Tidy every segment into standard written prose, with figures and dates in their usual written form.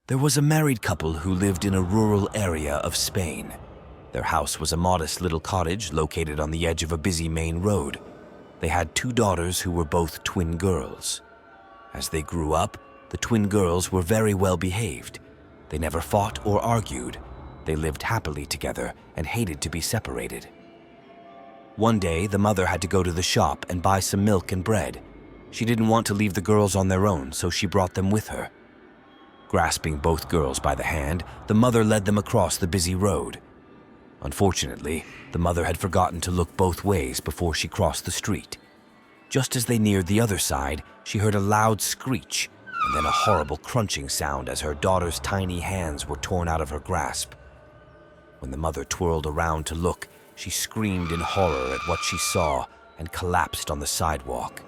There was a married couple who lived in a rural area of Spain. Their house was a modest little cottage located on the edge of a busy main road. They had 2 daughters who were both twin girls. As they grew up, the twin girls were very well behaved. They never fought or argued. They lived happily together and hated to be separated. One day, the mother had to go to the shop and buy some milk and bread. She didn't want to leave the girls on their own, so she brought them with her. Grasping both girls by the hand, the mother led them across the busy road. Unfortunately, the mother had forgotten to look both ways before she crossed the street. Just as they neared the other side, she heard a loud screech and then a horrible crunching sound as her daughter's tiny hands were torn out of her grasp. When the mother twirled around to look, she screamed in horror at what she saw and collapsed on the sidewalk.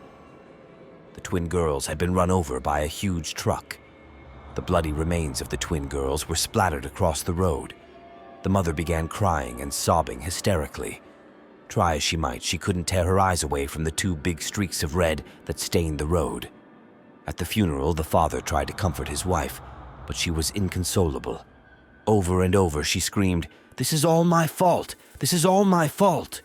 The twin girls had been run over by a huge truck. The bloody remains of the twin girls were splattered across the road. The mother began crying and sobbing hysterically. Try as she might, she couldn't tear her eyes away from the 2 big streaks of red that stained the road. At the funeral, the father tried to comfort his wife, but she was inconsolable. Over and over, she screamed, "This is all my fault! This is all my fault!"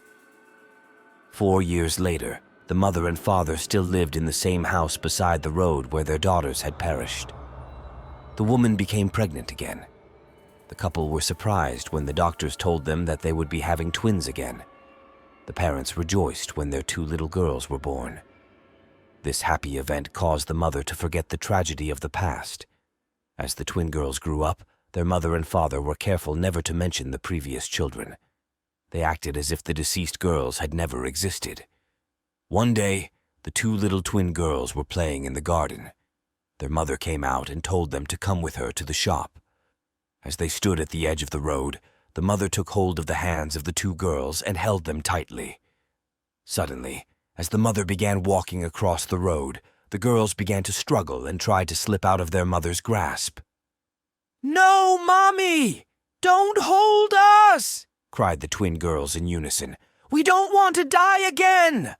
4 years later, the mother and father still lived in the same house beside the road where their daughters had perished. The woman became pregnant again. The couple were surprised when the doctors told them that they would be having twins again. The parents rejoiced when their 2 little girls were born. This happy event caused the mother to forget the tragedy of the past. As the twin girls grew up, their mother and father were careful never to mention the previous children. They acted as if the deceased girls had never existed. One day, the 2 little twin girls were playing in the garden. Their mother came out and told them to come with her to the shop. As they stood at the edge of the road, the mother took hold of the hands of the 2 girls and held them tightly. Suddenly, as the mother began walking across the road, the girls began to struggle and tried to slip out of their mother's grasp. "No, Mommy! Don't hold us!" cried the twin girls in unison. "We don't want to die again!"